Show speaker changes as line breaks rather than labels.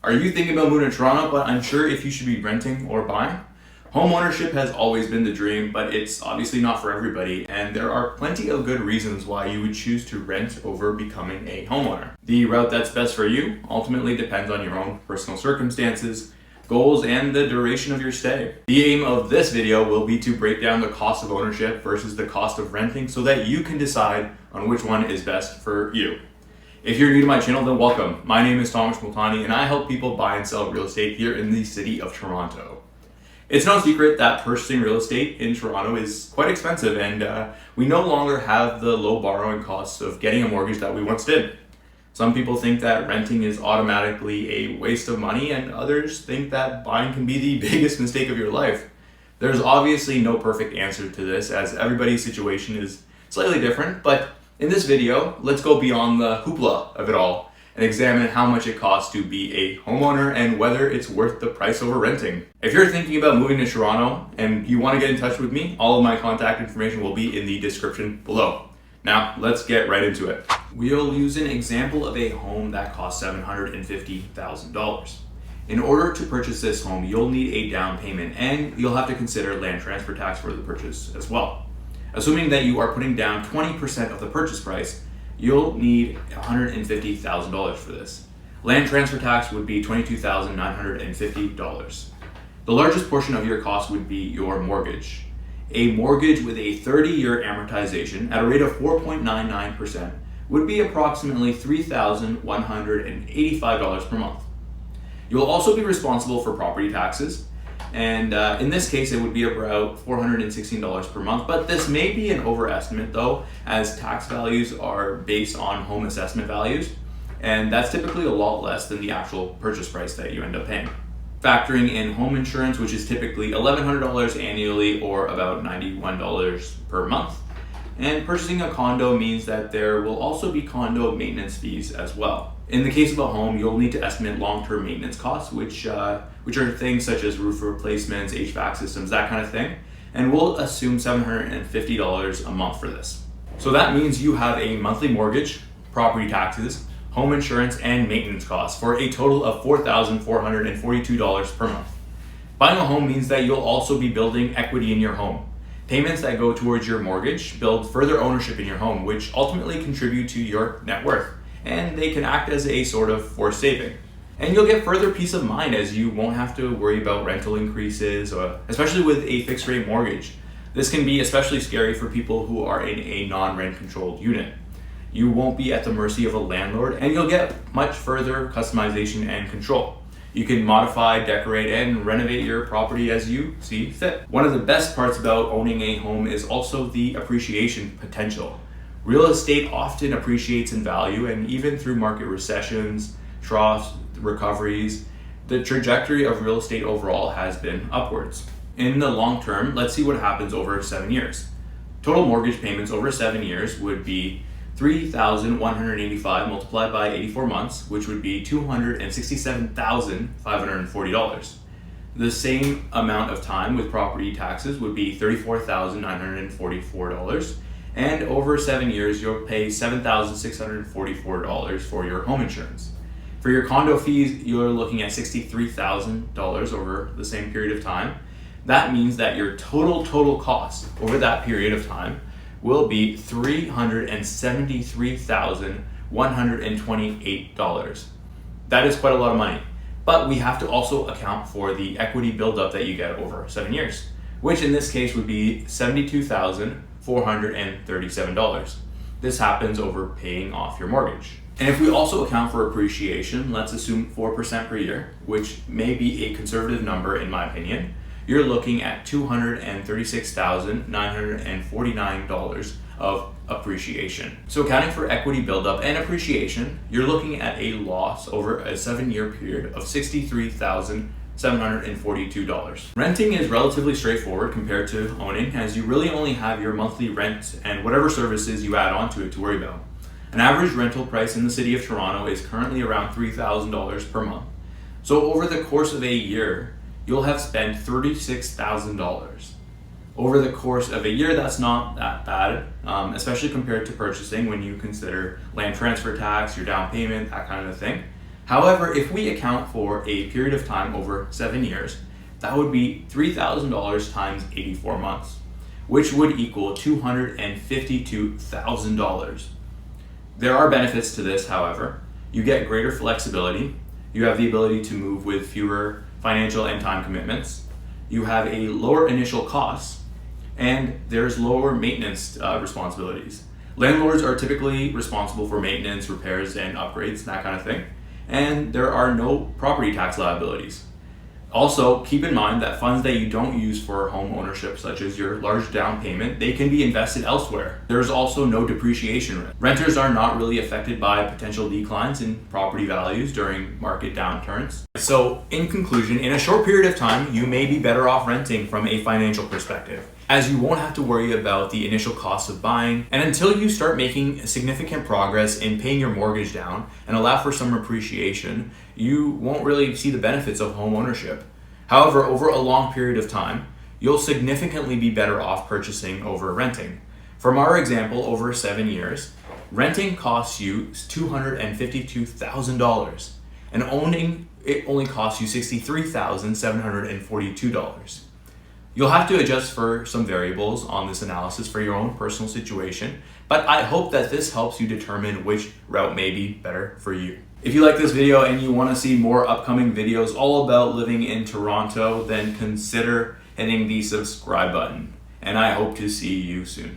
Are you thinking about moving to Toronto but unsure if you should be renting or buying? Home ownership has always been the dream, but it's obviously not for everybody, and there are plenty of good reasons why you would choose to rent over becoming a homeowner. The route that's best for you ultimately depends on your own personal circumstances, goals, and the duration of your stay. The aim of this video will be to break down the cost of ownership versus the cost of renting so that you can decide on which one is best for you. If you're new to my channel, then welcome. My name is Tamish Multani, and I help people buy and sell real estate here in the city of Toronto. It's no secret that purchasing real estate in Toronto is quite expensive, and we no longer have the low borrowing costs of getting a mortgage that we once did. Some people think that renting is automatically a waste of money, and others think that buying can be the biggest mistake of your life. There's obviously no perfect answer to this, as everybody's situation is slightly different, but in this video, let's go beyond the hoopla of it all and examine how much it costs to be a homeowner and whether it's worth the price over renting. If you're thinking about moving to Toronto and you want to get in touch with me, all of my contact information will be in the description below. Now, let's get right into it. We'll use an example of a home that costs $750,000. In order to purchase this home, you'll need a down payment, and you'll have to consider land transfer tax for the purchase as well. Assuming that you are putting down 20% of the purchase price, you'll need $150,000 for this. Land transfer tax would be $22,950. The largest portion of your cost would be your mortgage. A mortgage with a 30-year amortization at a rate of 4.99% would be approximately $3,185 per month. You'll also be responsible for property taxes, and in this case it would be about $416 per month, but this may be an overestimate though, as tax values are based on home assessment values, and that's typically a lot less than the actual purchase price that you end up paying. Factoring in home insurance, which is typically $1,100 annually or about $91 per month, and purchasing a condo means that there will also be condo maintenance fees as well. In the case of a home, you'll need to estimate long-term maintenance costs, which are things such as roof replacements, HVAC systems, that kind of thing, and we'll assume $750 a month for this. So that means you have a monthly mortgage, property taxes, home insurance, and maintenance costs for a total of $4,442 per month. Buying a home means that you'll also be building equity in your home. Payments that go towards your mortgage build further ownership in your home, which ultimately contribute to your net worth, and they can act as a sort of forced saving. And you'll get further peace of mind as you won't have to worry about rental increases, especially with a fixed rate mortgage. This can be especially scary for people who are in a non-rent controlled unit. You won't be at the mercy of a landlord, and you'll get much further customization and control. You can modify, decorate, and renovate your property as you see fit. One of the best parts about owning a home is also the appreciation potential. Real estate often appreciates in value, and even through market recessions, troughs, recoveries, the trajectory of real estate overall has been upwards. In the long term, let's see what happens over 7 years. Total mortgage payments over 7 years would be $3,185 multiplied by 84 months, which would be $267,540. The same amount of time with property taxes would be $34,944, and over 7 years you'll pay $7,644 for your home insurance. For your condo fees, you're looking at $63,000 over the same period of time. That means that your total cost over that period of time will be $373,128. That is quite a lot of money, but we have to also account for the equity buildup that you get over 7 years, which in this case would be $72,437. This happens over paying off your mortgage. And if we also account for appreciation, let's assume 4% per year, which may be a conservative number in my opinion, you're looking at $236,949 of appreciation. So accounting for equity buildup and appreciation, you're looking at a loss over a 7-year period of $63,742. Renting is relatively straightforward compared to owning, as you really only have your monthly rent and whatever services you add onto it to worry about. An average rental price in the city of Toronto is currently around $3,000 per month. So over the course of a year, you'll have spent $36,000. Over the course of a year, that's not that bad, especially compared to purchasing when you consider land transfer tax, your down payment, that kind of thing. However, if we account for a period of time over 7 years, that would be $3,000 times 84 months, which would equal $252,000. There are benefits to this, however. You get greater flexibility, you have the ability to move with fewer financial and time commitments, you have a lower initial cost, and there's lower maintenance responsibilities. Landlords are typically responsible for maintenance, repairs, and upgrades, that kind of thing, and there are no property tax liabilities. Also, keep in mind that funds that you don't use for home ownership, such as your large down payment, they can be invested elsewhere. There's also no depreciation risk. Renters are not really affected by potential declines in property values during market downturns. So, in conclusion, in a short period of time, you may be better off renting from a financial perspective, as you won't have to worry about the initial cost of buying, and until you start making significant progress in paying your mortgage down and allow for some appreciation, you won't really see the benefits of home ownership. However, over a long period of time, you'll significantly be better off purchasing over renting. From our example, over 7 years, renting costs you $252,000, and owning it only costs you $63,742. You'll have to adjust for some variables on this analysis for your own personal situation, but I hope that this helps you determine which route may be better for you. If you like this video and you want to see more upcoming videos all about living in Toronto, then consider hitting the subscribe button, and I hope to see you soon.